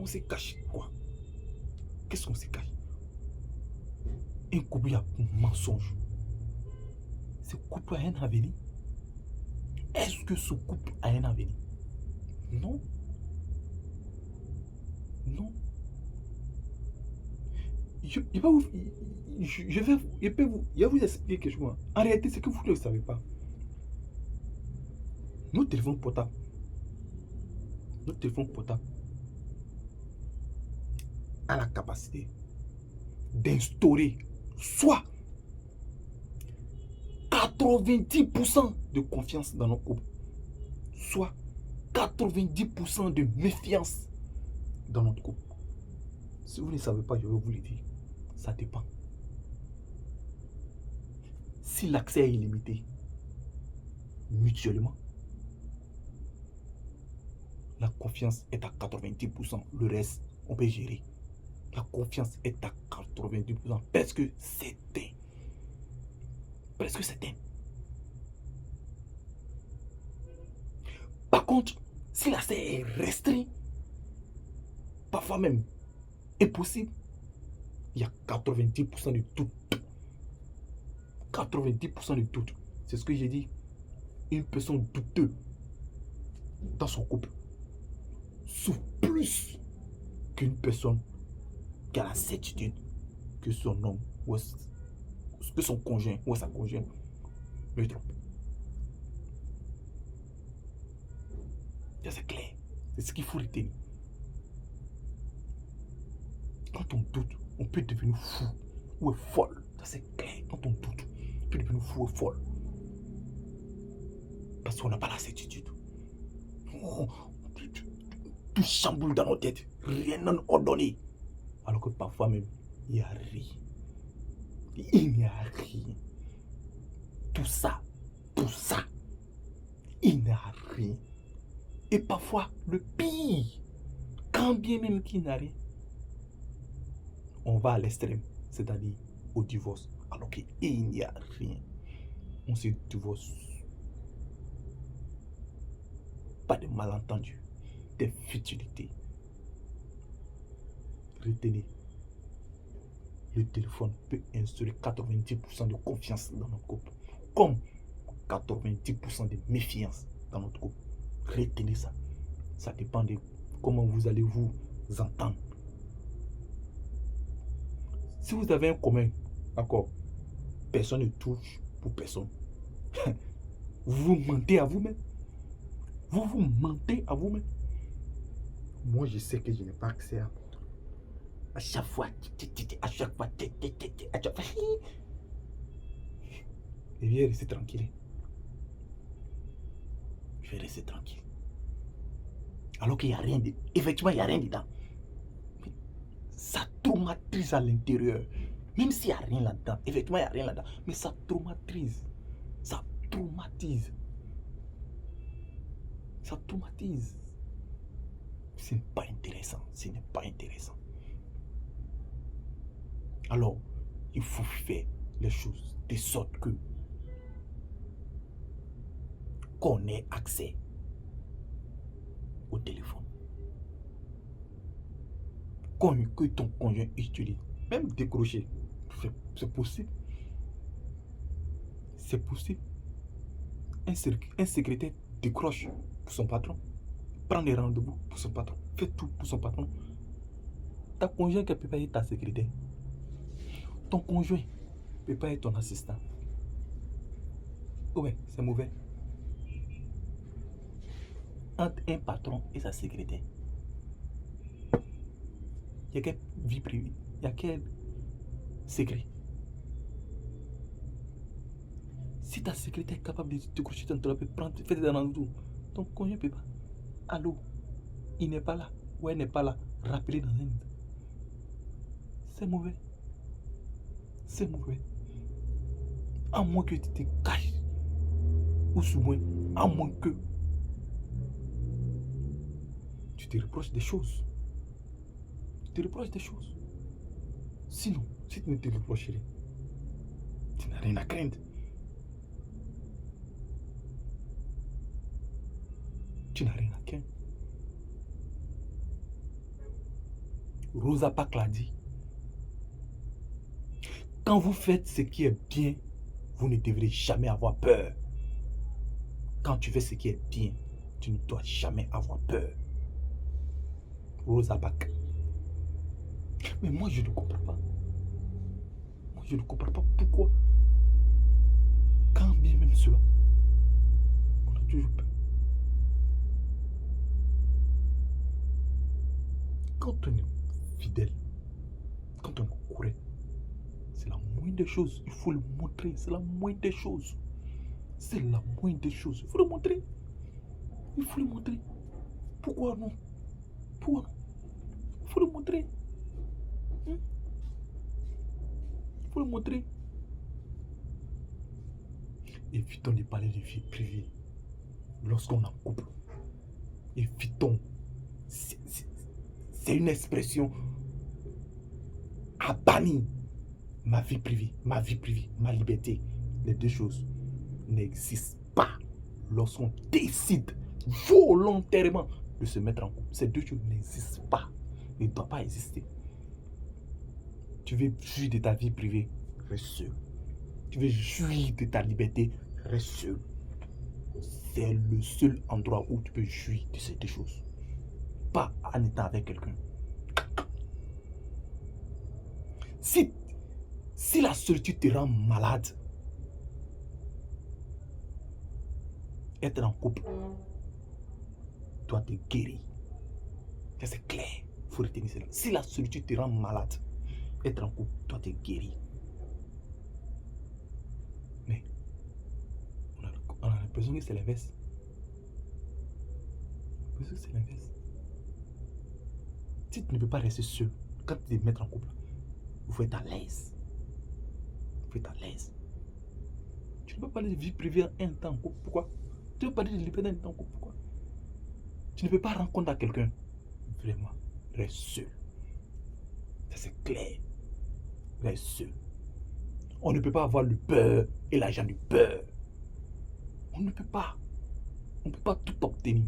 On se cache quoi? Qu'est-ce qu'on se cache? Un couple a un mensonge. Ce couple a un avenir? Est-ce que ce couple a un avenir? Non. Non. Je vais vous expliquer quelque chose. En réalité, c'est que vous ne le savez pas. Notre téléphone portable a la capacité d'instaurer soit 90% de confiance dans notre couple, soit 90% de méfiance dans notre couple. Si vous ne savez pas, je vais vous le dire. Ça dépend. Si l'accès est illimité, mutuellement, la confiance est à 90%. Le reste, on peut gérer. La confiance est à 90%. Presque certain. Presque certain. Par contre, si l'accès est restreint, parfois même impossible, il y a 90% de tout. 90% de tout. C'est ce que j'ai dit. Une personne douteuse dans son couple souffre plus qu'une personne qui a la certitude que son homme ou que son conjoint ou sa conjointe le trompe. C'est clair. C'est ce qu'il faut retenir. Quand on doute, on peut devenir fou ou folle. Ça c'est clair. Quand on doute, on peut devenir fou ou folle. Parce qu'on n'a pas la certitude. Tout chamboule dans nos têtes. Rien n'est ordonné. Alors que parfois même, il n'y a rien. Il n'y a rien. Tout ça, il n'y a rien. Et parfois, le pire, quand bien même qu'il n'y a rien, on va à l'extrême, c'est-à-dire au divorce, alors qu'il n'y a rien. On se divorce. Pas de malentendus, des futilités. Retenez, le téléphone peut instaurer 90% de confiance dans notre couple, comme 90% de méfiance dans notre couple. Retenez ça. Ça dépend de comment vous allez vous entendre. Si vous avez un commun, d'accord, personne ne touche pour personne. Vous mentez à vous-même. Vous mentez à vous-même. Moi, je sais que je n'ai pas accès à chaque fois. Je vais rester tranquille. Je vais rester tranquille. Alors qu'il n'y a rien dedans. Effectivement, il n'y a rien dedans. Mais ça traumatise à l'intérieur. Même s'il n'y a rien là-dedans. Effectivement, il n'y a rien là-dedans. Mais ça traumatise. Ça traumatise. Ça traumatise. Ce n'est pas intéressant. Ce n'est pas intéressant. Alors, il faut faire les choses de sorte que qu'on ait accès au téléphone. Que ton conjoint utilise. Même décrocher. C'est possible. C'est possible. Un secrétaire décroche pour son patron. Prend des rendez-vous pour son patron. Fait tout pour son patron. Ta conjoint qui peut pas être ta secrétaire. Ton conjoint ne peut pas être ton assistant. Ouais, c'est mauvais. Entre un patron et sa secrétaire, il y a quelle vie privée? Il y a quel secret? Si ta secrétaire est capable de te coucher ton travail, faire des rendez-vous, ton conjoint ne peut pas. Allô, il n'est pas là, ou elle n'est pas là, rappelez dans un minute. C'est mauvais. C'est mauvais. À moins que tu te caches, ou sous moins, à moins que tu te reproches des choses. Tu te reproches des choses. Sinon, si tu ne te reproches rien, tu n'as rien à craindre. Tu n'as rien à craindre. Rosa Parks l'a dit. Quand vous faites ce qui est bien, vous ne devrez jamais avoir peur. Quand tu fais ce qui est bien, tu ne dois jamais avoir peur. Rosa Parks. Mais moi, je ne comprends pas. Moi, je ne comprends pas pourquoi. Quand bien même cela, on a toujours peur. Quand on est fidèle, quand on est correct, c'est la moindre des choses. Il faut le montrer. C'est la moindre des choses. C'est la moindre des choses. Il faut le montrer. Il faut le montrer. Pourquoi non? Pourquoi non? Il faut le montrer. Il faut le montrer. Évitons de parler de vie privée lorsqu'on est en couple. Évitons. C'est une expression à bannir. Ma vie privée, ma liberté. Les deux choses n'existent pas lorsqu'on décide volontairement de se mettre en couple. Ces deux choses n'existent pas. Ils ne doivent pas exister. Tu veux jouir de ta vie privée, reste seul. Tu veux jouir de ta liberté, reste seul. C'est le seul endroit où tu peux jouir de ces deux choses. Pas en étant avec quelqu'un. Si la solitude te rend malade, être en couple doit te guérir. C'est clair. Il faut retenir cela. Si la solitude te rend malade, être en couple doit te guérir. Mais on a l'impression que c'est l'inverse. C'est l'inverse. Si tu ne peux pas rester seul, quand tu te mets en couple, il faut être à l'aise. Il faut être à l'aise. Tu ne peux pas parler de vie privée en un temps en couple. Pourquoi? Tu ne peux pas parler de liberté en un temps en couple. Pourquoi? Tu ne peux pas rencontrer quelqu'un. Vraiment, reste seul. Ça c'est clair. Reste seul. On ne peut pas avoir le beurre et l'argent du beurre. On ne peut pas. On ne peut pas tout obtenir.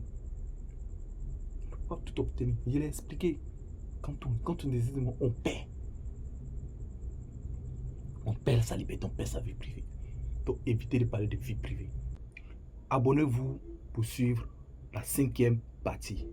On ne peut pas tout obtenir. Je l'ai expliqué. Quand on décide, on perd. On perd sa liberté, on perd sa vie privée. Donc évitez de parler de vie privée. Abonnez-vous pour suivre la 5e partie.